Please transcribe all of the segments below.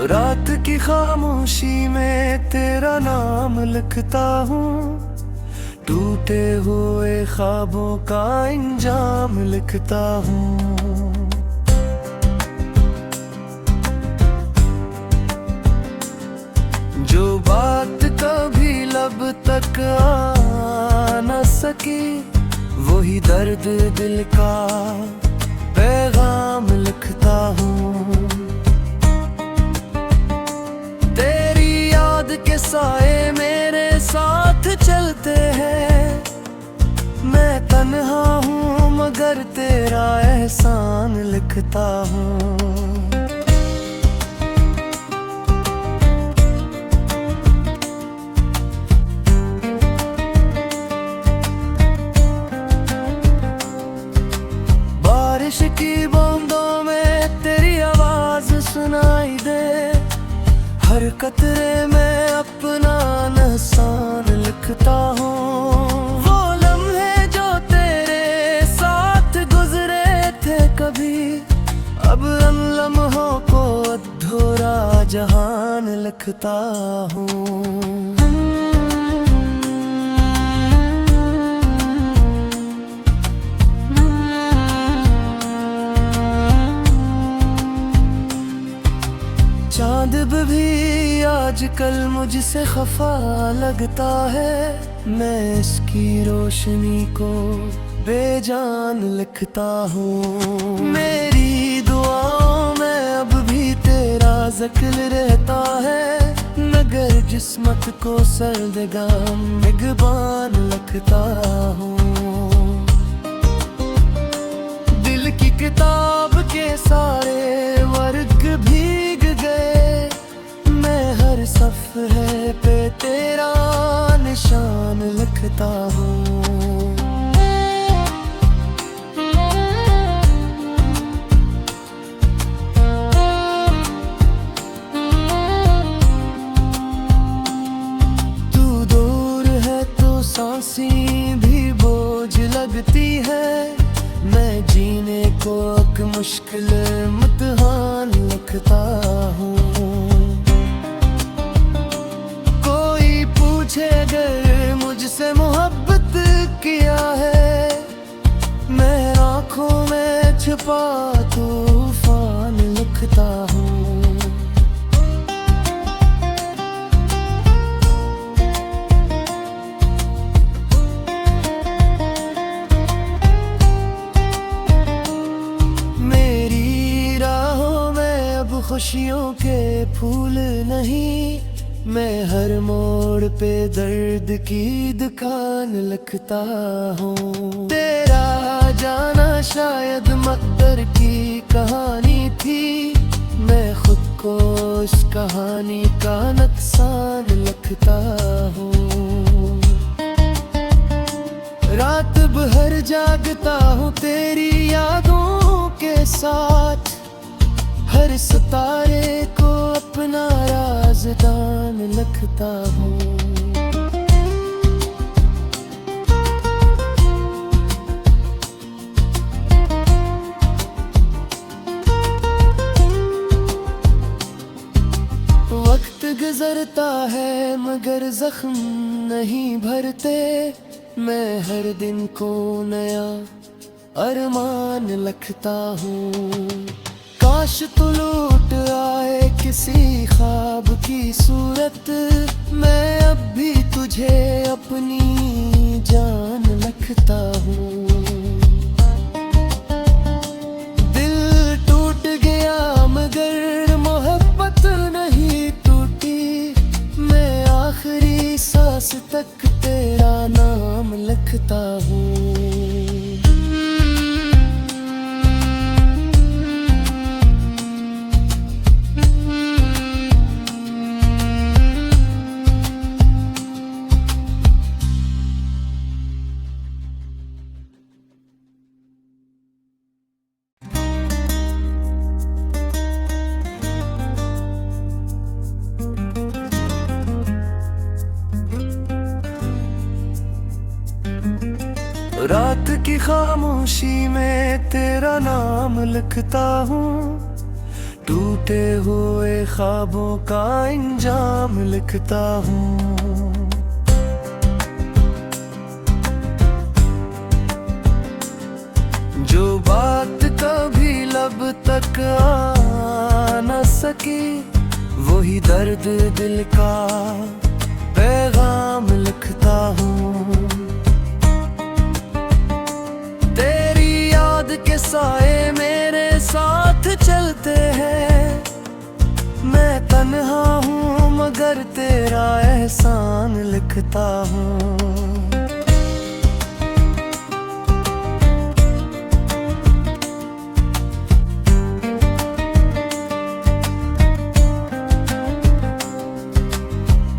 रात की खामोशी में तेरा नाम लिखता हूँ, टूटे हुए ख्वाबों का इंजाम लिखता हूँ। जो बात कभी लब तक आ न सकी, वही दर्द दिल का पैगाम लिखता हूँ। तेरी याद के साए मेरे साथ चलते हैं, मैं तन्हा हूँ मगर तेरा एहसान लिखता हूँ। बारिश की बूंदों में तेरी आवाज सुनाई दे, हर कतरे में अपना निशान लिखता हूँ। वो लम्हे जो तेरे साथ गुजरे थे कभी, अब उन लम्हों को अधूरा जहान लिखता हूँ। चाँद भी आजकल मुझसे खफा लगता है, मैं इसकी रोशनी को बेजान लिखता हूँ। मेरी दुआओं में अब भी तेरा ज़िक्र रहता है, मगर जिस्मत को सर्दगाम निगहबान लिखता हूँ। दिल की किताब के सारे वर्ग भीग गए, मैं हर सफ़हे पे तेरा निशान लिखता हूँ। तू दूर है तो सांसें भी बोझ लगती है, मैं जीने को एक मुश्किल इम्तिहान लिखता हूँ। कोई पूछे अगर मुझसे मोहब्बत किया है, मैं आँखों में छुपा तूफान लिखता हूँ। खुशियों के फूल नहीं, मैं हर मोड़ पे दर्द की दुकान लिखता हूँ। तेरा जाना शायद मकदर की कहानी थी, मैं खुद को इस कहानी का नुकसान लिखता हूँ। रात भर जागता हूँ तेरी यादों के साथ, हर सितारे को अपना राज़दान लिखता हूँ। वक्त गुजरता है मगर जख्म नहीं भरते, मैं हर दिन को नया अरमान लिखता हूँ। काश तू लौट आए किसी ख्वाब की सूरत, मैं अब भी तुझे अपनी जान लिखता हूँ। दिल टूट गया मगर मोहब्बत नहीं टूटी, मैं आखिरी सांस तक तेरा नाम लिखता हूँ। रात की खामोशी में तेरा नाम लिखता हूँ, टूटे हुए ख्वाबों का इंजाम लिखता हूँ। जो बात कभी लब तक आ न सकी, वही दर्द दिल का पैगाम लिखता हूँ। तेरी याद के साए मेरे साथ चलते हैं, मैं तन्हा हूँ मगर तेरा एहसान लिखता हूँ।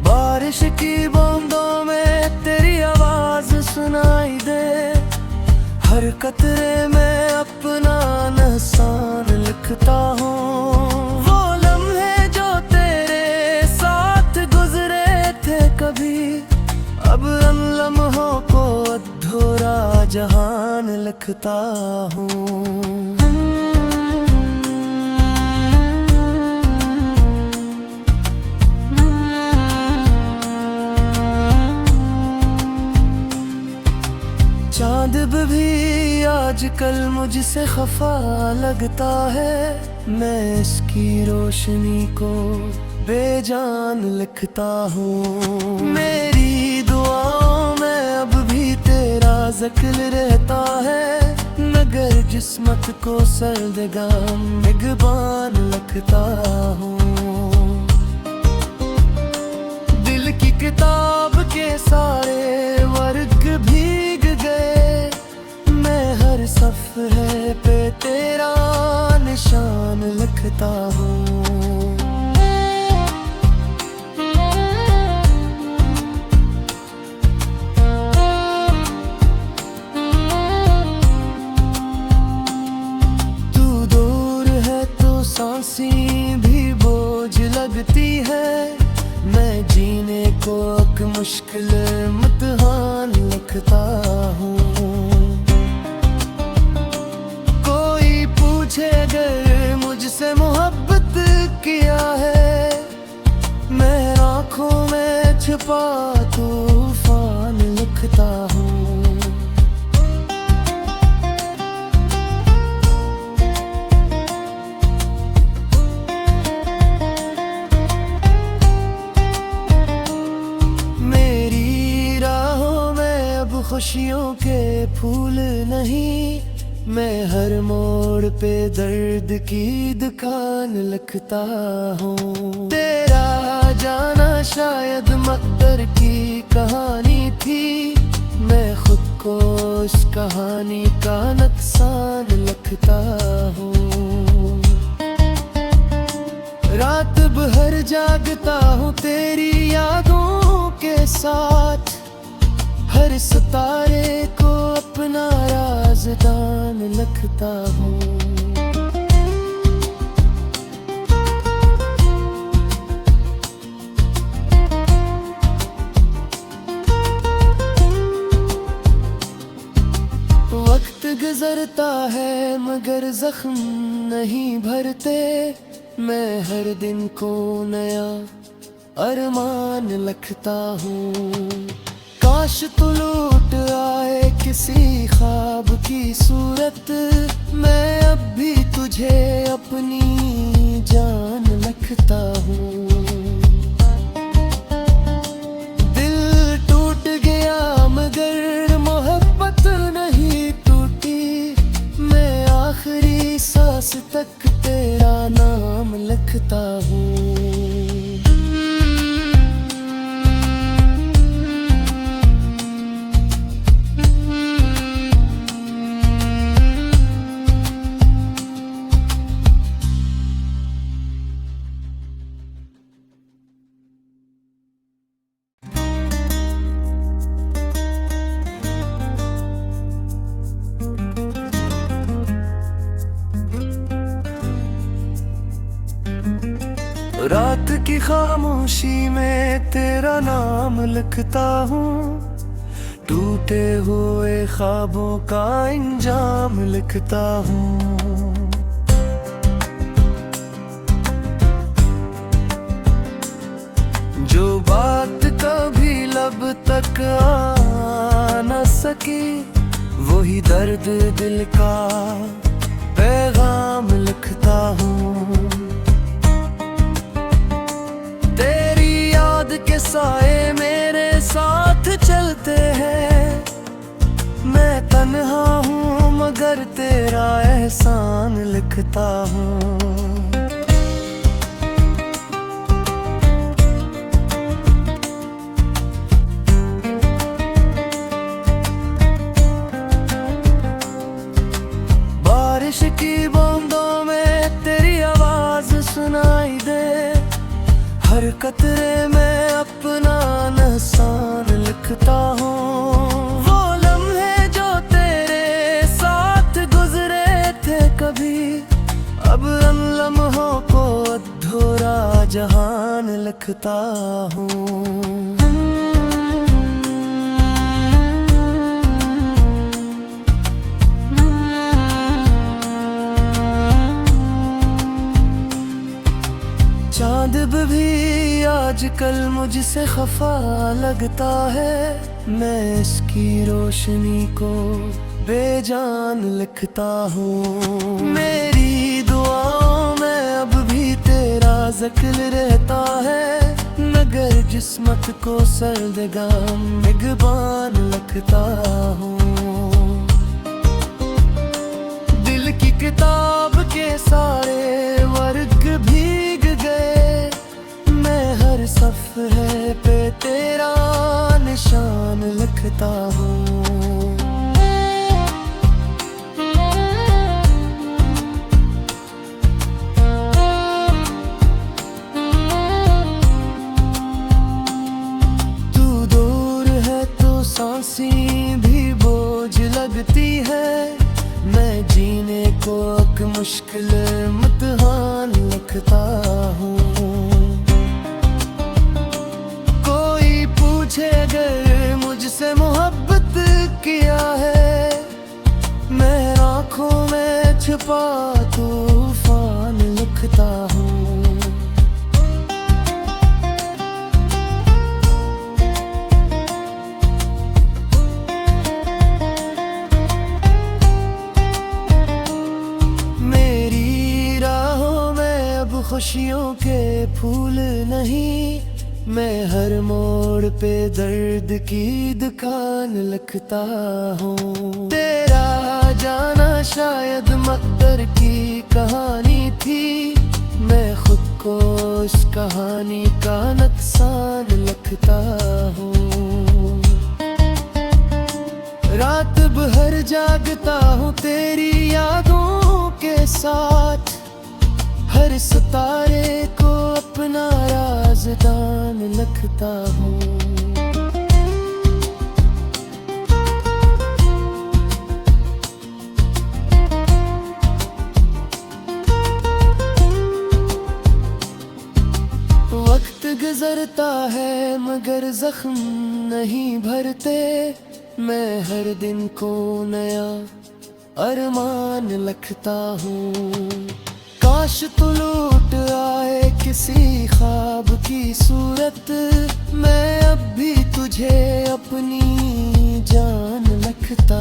बारिश की बूंदों में तेरी आवाज सुनाई दे, हर कतरे में अपना निशान लिखता हूँ। वो लम्हे जो तेरे साथ गुजरे थे कभी, अब उन लम्हों को अधूरा जहान लिखता हूँ। चांद भी आजकल मुझसे खफा लगता है, मैं इसकी रोशनी को बेजान लिखता हूँ। मेरी दुआओं में अब भी तेरा जिक्र रहता है, मगर जिस्मत को सर्दगाम निगहबान लिखता हूँ। दिल की किताब के सारे वर्ग भीग गए, मैं हर सफ़हे पे तेरा निशान लिखता हूँ। तू दूर है तो सांसें भी बोझ लगती है, मैं जीने को एक मुश्किल इम्तिहान लिखता हूँ। कोई पूछे अगर मुझसे मोहब्बत किया है, मैं आँखों में छुपा तूफान लिखता हूँ। खुशियों के फूल नहीं, मैं हर मोड़ पे दर्द की दुकान लिखता हूँ। तेरा जाना शायद मकदर की कहानी थी, मैं खुद को उस कहानी का नुकसान लिखता हूँ। रात भर जागता हूँ तेरी यादों के साथ, हर सितारे को अपना राज़दान लिखता हूँ। वक्त गुजरता है मगर जख्म नहीं भरते, मैं हर दिन को नया अरमान लिखता हूँ। काश तू लौट आए किसी ख्वाब की सूरत, मैं अब भी तुझे अपनी जान लिखता हूँ। दिल टूट गया मगर मोहब्बत नहीं टूटी, मैं आखिरी सांस तक तेरा नाम लिखता हूँ। रात की खामोशी में तेरा नाम लिखता हूँ, टूटे हुए ख्वाबों का इंजाम लिखता हूँ। जो बात कभी लब तक आ न सकी, वही दर्द दिल का पैगाम लिखता हूँ। तेरी याद के साए मेरे साथ चलते हैं, मैं तन्हा हूँ मगर तेरा एहसान लिखता हूँ। बारिश की बूंदों में तेरी आवाज सुनाई दे, हर कतरे में अपना निशान लिखता हूँ। वो लम्हे जो तेरे साथ गुजरे थे कभी, अब उन लम्हों को अधूरा जहान लिखता हूँ। चांद भी आजकल मुझसे खफा लगता है, मैं इसकी रोशनी को बेजान लिखता हूँ। मेरी दुआओं में अब भी तेरा जिक्र रहता है, मगर जिस्मत को सर्दगाम निगहबान लिखता हूँ। दिल की किताब के सारे वर्ग भीग गए, मैं हर सफ़हे पे तेरा निशान लिखता हूँ। तू दूर है तो सांसें भी बोझ लगती है, मैं जीने को एक मुश्किल इम्तिहान लिखता हूँ। कोई पूछे अगर मुझसे मोहब्बत किया है, मैं आँखों में छुपा तूफान लिखता हूँ। खुशियों के फूल नहीं, मैं हर मोड़ पे दर्द की दुकान लिखता हूँ। तेरा जाना शायद मकदर की कहानी थी, मैं खुद को इस कहानी का नुकसान लिखता हूँ। रात भर जागता हूँ तेरी यादों के साथ, हर सितारे को अपना राज़दान लिखता हूँ। वक्त गुजरता है मगर जख्म नहीं भरते, मैं हर दिन को नया अरमान लिखता हूँ। काश तू लौट आए किसी ख्वाब की सूरत, मैं अब भी तुझे अपनी जान लिखता